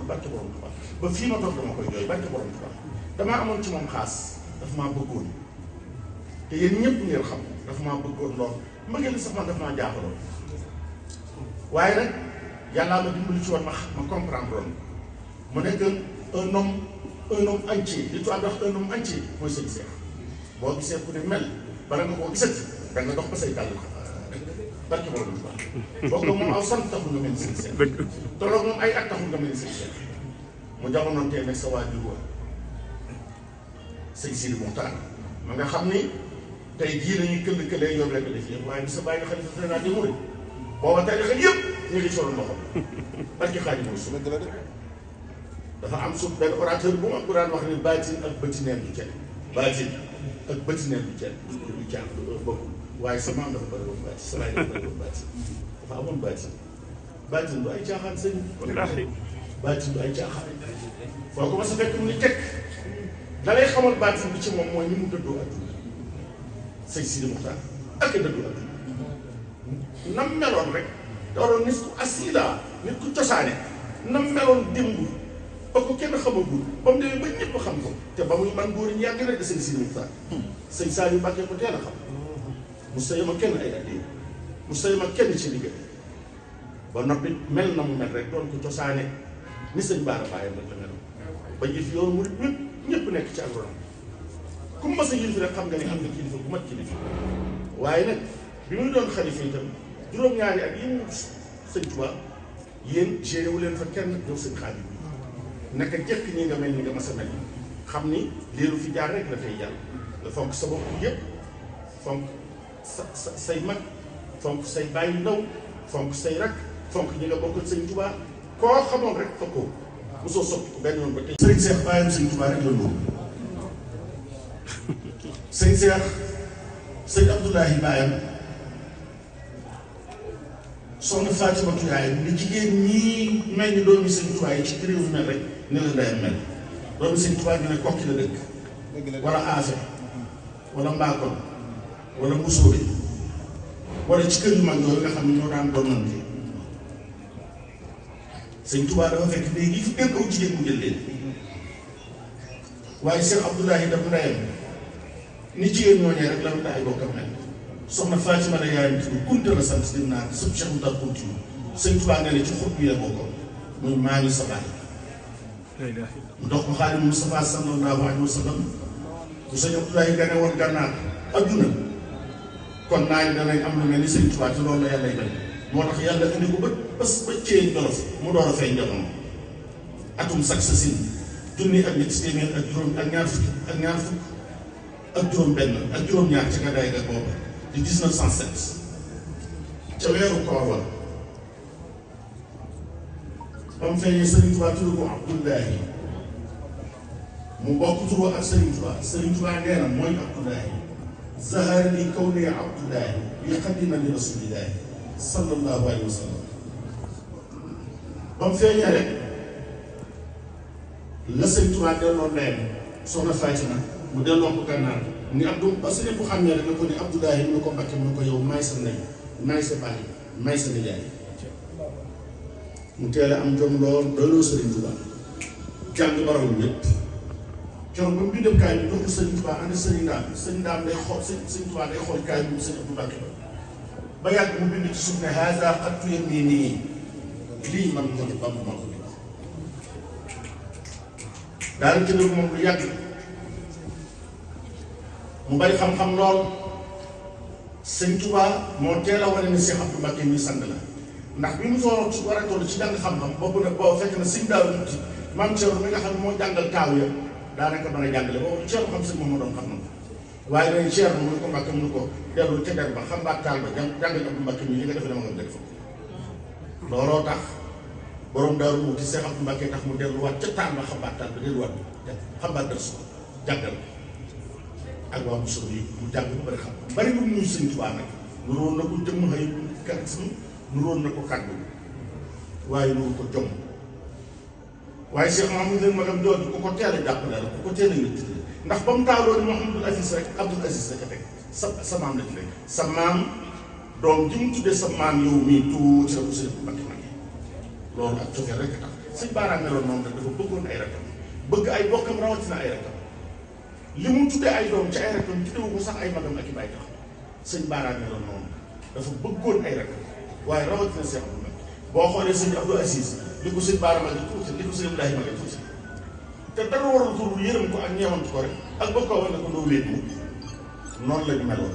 barke borom Tuubaa ba fii ma toog dama koy jooy barke borom Tuubaa damaa amoon ci moom xaas dafa maa bëggoon te yéen ñëpp ngeen xam dafa maa bëggoon lool mbëggeel sax man dafa maa jaaxaloon waaye nag yàllaa ma dimbali ci woon ma comprendre woon mu nekk un homme entier li tubaab di wax un homme entier mooy sëñ Cheikh boo gisee ku ne mel bala nga koo gisati da nga dox ba say dàll barke borom Tuubaa boobu moom aw sant taxul nga mel ni sëñ Cheikh tolloog moom ay at taxul nga mel ni sëñ Cheikh mu jamonoon tee nag sa waajur wa sëñ Sidi Muxtaar ma nga xam ni tey jii lañuy këll-këlee yor leen ko def yëpp waaye bi sa bàyyi xalifa général des mourides booba tarixa yëpp ñu ngi soloon loxo barke Xaadimu Rasuul dafa am suuf benn orateur bu mag bu daan wax ni baatin ak bëtineen du ceeb baatin ak bëtineen du ceeb du caag bokkul waaye sa maam dafa bëri woon baatin sa baay dafa bëri woon baatin dafa amoon baatin du ay caaxaan sëñ baatin du ay caaxaan foo ko ma sa fekk mu ni tekk da lay xamal baatin bi ci moom mooy ni mu dëddoo adduna sëñ Sidi Muxtaar ak dëddoo adduna nam meloon rek da waroon nit ku asila nit ku cosaane nam meloon démb ba ko kenn xamagul ba mu demee ba ñëpp xam ko te ba muy man góor ñi yàgg na de sëñ Sidi Muxtaar sëñ Saliou Mbacke ko teel a xam mu sëy ma kenn ay addi mu sëy ma kenn ci liggéey ba noppi mel na mu mel rek doon ko cosaane ni sëñ Baara bàyyam rek la meloon ba jëf yoon mu ñëpp nekk ci agronome ku mu mas a yilif rek xam nga ni am na kilifa bu mat kilifa waaye nag bi muy doon xalifa itam juróom-ñaari at yi mu sëñ Tuubaa yéen géré wu leen fa kenn yow sëñ Xaadim bi naka jëkk ñi nga mel ni nga mas a mel xam ni léeru fi jaar rek la tey jàll nga fonk sa bopp yëpp fonk say mag fonk say bàyyi ndaw fonk say rak fonk ñi nga bokkal sëñ Tuubaa koo xamoon rek fa ko mosoo soppi ko benn yoon ba tey sëriñ Cheikh bàyyam sëñ Tuubaa rek la loolu sëñ Cheikh sëñ Abdoulahi bàyyam soxna Fatimatu yaayam ni jigéen ñii mel ni doomi sëñ Tuubaa yi ci réew mi mel rek ni la ndeyam mel doomi sëñ Tuubaa ñu ne Kokki la dëkk wala Afe wala Mbakon wala Musóobe wala ci kër yu mag yooyu nga xam ne ñoo daan doonante sëñ Tuubaa dafa fekk léegi fi gën aw jigéen mu jël leen waaye Cheikh Abdoulahi daf ndeyam ni jigéen ñooñee rek la ay bokkam mel soxna Fatima la yaayam tudd Kunta la sant dem naa sëb Cheikh Moutar Kunti sëñ Tuubaa nga ne ci xut bi la bokkoon muy maa ngi sa baay mu dox ko Xaadimu Mustafaa sallallahu alayhi wa sallam bu sëñ Abdoulahi gane woon gànnaar adduna kon naa ni danañ am lu mel ni sëñ Tuubaa te loolu la yàlla y bañ moo tax yàlla indi ko ba cee Jolof mu door a feeñ jamono atum sax sa sin junni ak ñetti téeméer ak juróom ak ñaar fukk ak juróom benn ak juróom ñaar ca gàddaay ga booba di 1907 ca weeru koor wa ba mu feeñee Sëriñ Tuubaa tudd ko Abdullahi mu bokk tur ak Sëriñ Tuubaa nee na mooy Abdullahi zahara li kawni Abdullahi li xadima li rasulillahi sallallahu alayhi wa sallam ba mu feeñee rek la Sëriñ Tuubaa delloo ndeyam soxna Fatima mu delloo ko gànnaar ni Abdou parce que bu xam ne rek na ko ni Abdoulahi mu ne ko Mbàkke mu ne ko yow may sa ndey may sa baay may sa nijaay mu teel a am jom lool doyloo Sëriñ Tuubaa jàng barawul ñëpp keroog ba mu bindee kaay bi jox ko Sëriñ Tuubaa ànd Sëriñ Ndaam day xool Sëriñ Tuubaa day xool kaay bi Sëriñ Abdou Mbàkke ba yàgg mu bind ci suuf ne haza xattu yamiini lii man ko ci Bamba maa ko bind daal ci moom lu yàgg mu bari xam-xam lool sëñ Tuubaa moo teel a wane ni Cheikh Abdou Mbacke ñuy sang la ndax bi mu war a toll ci jàng xam-xam boobu nag boo fekk na sëñ Daaru Muxti maam Thierno mi nga xam ne moo jàngal taaw ya daanaka mën a jàngale boobu Thierno xam sëñ moom moo doon xam na ko waaye dañuy Thierno mu ne ko Mbacke mu ne ko dellu ca der ba xam baat taal ba jàngal Abdou Mbacke mi li nga defe dama nga def fa looloo tax borom Daaru Muxti Cheikh Abdou Mbacke tax mu delluwaat ca taal ba xam baat taal ba delluwaat xam baat dër su jàngal ak waa Moussa yi mu jàng ba bari xam bari lu muy sëñ Tuubaa nag nuróon na ko jëmm xëy charisme nuróon na ko kàddu waaye nuru ko jom waaye Cheikh Mahamadou leen magam jooju ku ko teel a jàppale la ku ko teel a yëg ndax ba mu taaloo ni Mouhamadou Aziz rek Abdoul Aziz rek a teg sa maam la ci rek sa maam doom ji mu tuddee sa maam yow mii tuuti la ko sëñ Mbàkke Mbàkke loolu ak cofeel rek a tax sëñ Baara meloon noonu dafa bëggoon ay rakkam bëgg ay bokkam rawatina ay rakkam li mu tuddee ay doom ci ay rakkam tuddewu ko sax ay magam ak i bàyyi tax sëñ Baara meloon noonu dafa bëggoon ay rakkam waaye rawatina Cheikh Abdou Mbacké boo xoolee sëñ Abdou Aziz li ko sëñ Baara magi tuuti li ko sëñ Ibrahima magi tuuti te dara waral tur yërëm ko ak ñeewant ko rek ak bëgg koo wane ko doo wéet mu noonu la ñu meloon